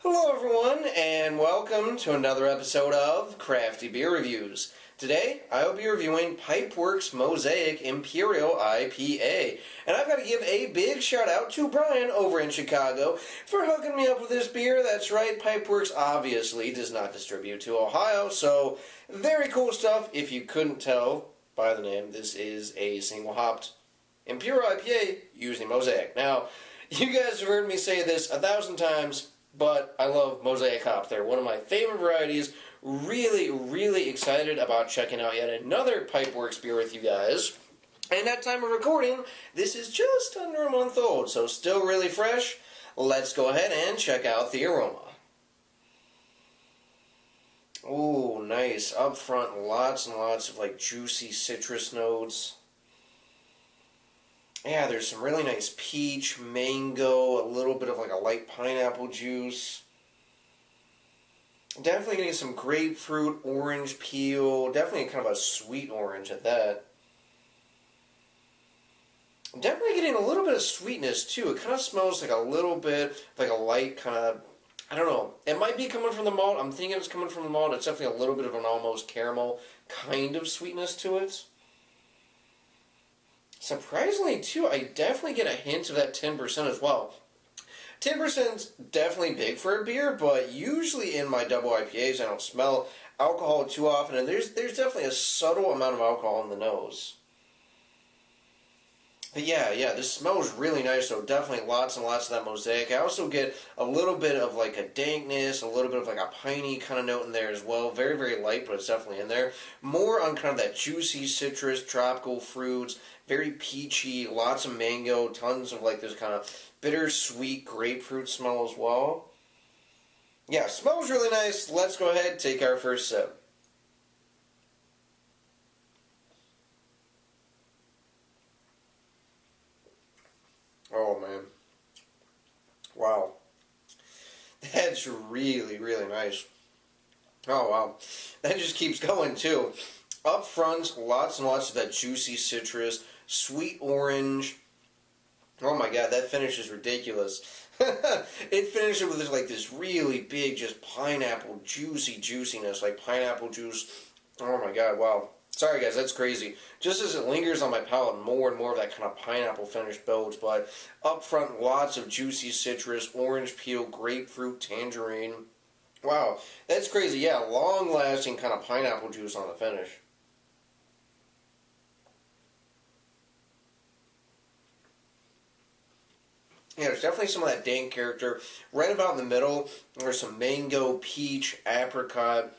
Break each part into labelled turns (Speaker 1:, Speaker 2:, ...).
Speaker 1: Hello everyone, and welcome to another episode of Crafty Beer Reviews. Today, I will be reviewing Pipeworks Mosaic Imperial IPA. And I've got to give a big shout out to Brian over in Chicago for hooking me up with this beer. That's right, Pipeworks obviously does not distribute to Ohio, so very cool stuff. If you couldn't tell by the name, this is a single hopped Imperial IPA using Mosaic. Now, you guys have heard me say this 1,000 times, but I love Mosaic hops. They're one of my favorite varieties. Really excited about checking out yet another Pipeworks beer with you guys. And at time of recording, this is just under a month old, so still really fresh. Let's go ahead and check out the aroma. Ooh, nice. Up front, lots and lots of like juicy citrus notes. Yeah, there's some really nice peach, mango, a little bit of like a light pineapple juice. Definitely getting some grapefruit, orange peel. Definitely kind of a sweet orange at that. Definitely getting a little bit of sweetness too. It kind of smells like a little bit, like a light kind of, I don't know. It might be coming from the malt. I'm thinking it's coming from the malt. It's definitely a little bit of an almost caramel kind of sweetness to it. Surprisingly, too, I definitely get a hint of that 10% as well. 10%'s definitely big for a beer, but usually in my double IPAs, I don't smell alcohol too often, and there's definitely a subtle amount of alcohol in the nose. But yeah, this smells really nice, so definitely lots and lots of that Mosaic. I also get a little bit of like a dankness, a little bit of like a piney kind of note in there as well. Very light, but it's definitely in there. More on kind of that juicy citrus, tropical fruits, very peachy, lots of mango, tons of like this kind of bittersweet grapefruit smell as well. Yeah, smells really nice. Let's go ahead and take our first sip. Oh man. Wow. That's really nice. Oh wow. That just keeps going too. Up front, lots and lots of that juicy citrus, sweet orange. Oh my god, that finish is ridiculous. It finishes with this really big, just pineapple juiciness, like pineapple juice. Oh my god, wow. Sorry guys, that's crazy. Just as it lingers on my palate, more and more of that kind of pineapple finish builds, but up front, lots of juicy citrus, orange peel, grapefruit, tangerine. Wow, that's crazy. Yeah, long-lasting kind of pineapple juice on the finish. Yeah, there's definitely some of that dank character. Right about in the middle, there's some mango, peach, apricot.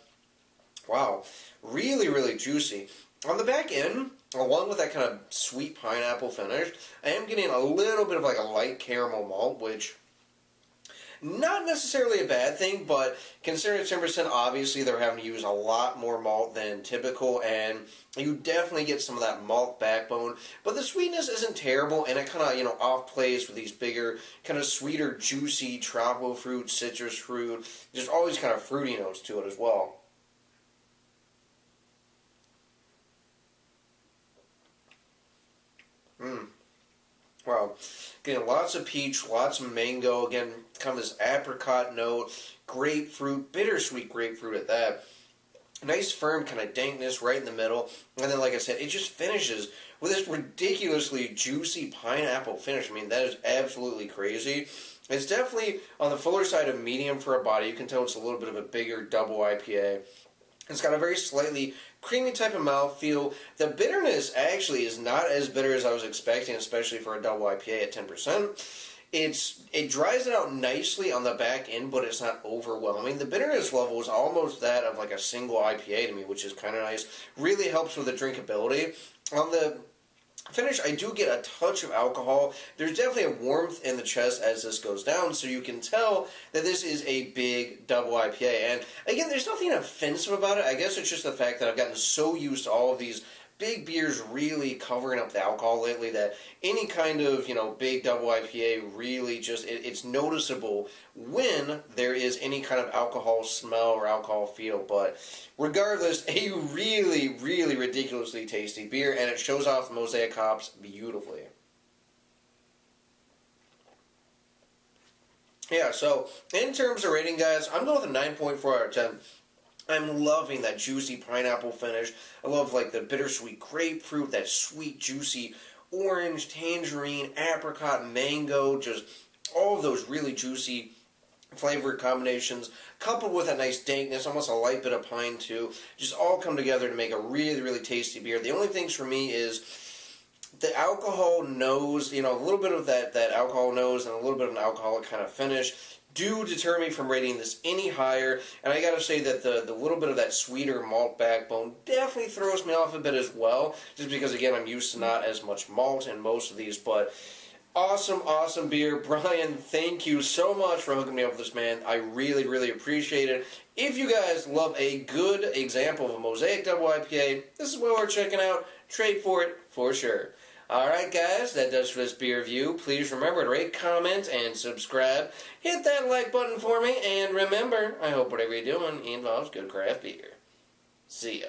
Speaker 1: Wow, really juicy. On the back end, along with that kind of sweet pineapple finish, I am getting a little bit of like a light caramel malt, which not necessarily a bad thing, but considering it's 10%, obviously they're having to use a lot more malt than typical, and you definitely get some of that malt backbone. But the sweetness isn't terrible, and it kind of, off-plays with these bigger, kind of sweeter, juicy tropical fruit, citrus fruit. There's always kind of fruity notes to it as well. Wow. Getting lots of peach, lots of mango, again, kind of this apricot note, grapefruit, bittersweet grapefruit at that. Nice firm kind of dankness right in the middle. And then, like I said, it just finishes with this ridiculously juicy pineapple finish. I mean, that is absolutely crazy. It's definitely on the fuller side of medium for a body. You can tell it's a little bit of a bigger double IPA. It's got a very slightly creamy type of mouthfeel. The bitterness actually is not as bitter as I was expecting, especially for a double IPA at 10%. It dries it out nicely on the back end, but it's not overwhelming. The bitterness level is almost that of like a single IPA to me, which is kind of nice. Really helps with the drinkability. On the finish, I do get a touch of alcohol. There's definitely a warmth in the chest as this goes down, so you can tell that this is a big double IPA. And again, there's nothing offensive about it. I guess it's just the fact that I've gotten so used to all of these big beers really covering up the alcohol lately that any kind of, big double IPA really just, it's noticeable when there is any kind of alcohol smell or alcohol feel. But regardless, a really ridiculously tasty beer, and it shows off the Mosaic hops beautifully. Yeah, so in terms of rating, guys, I'm going with a 9.4 out of 10. I'm loving that juicy pineapple finish. I love like the bittersweet grapefruit, that sweet juicy orange, tangerine, apricot, mango, just all of those really juicy flavor combinations, coupled with a nice dankness, almost a light bit of pine too, just all come together to make a really, really tasty beer. The only things for me is the alcohol nose, a little bit of that alcohol nose and a little bit of an alcoholic kind of finish do deter me from rating this any higher. And I gotta say that the little bit of that sweeter malt backbone definitely throws me off a bit as well, just because, again, I'm used to not as much malt in most of these. But awesome beer. Brian, thank you so much for hooking me up with this, man. I really, really appreciate it. If you guys love a good example of a Mosaic Double IPA, this is what we're checking out. Trade for it, for sure. Alright guys, that does for this beer review. Please remember to rate, comment, and subscribe. Hit that like button for me, and remember, I hope whatever you're doing involves good craft beer. See ya.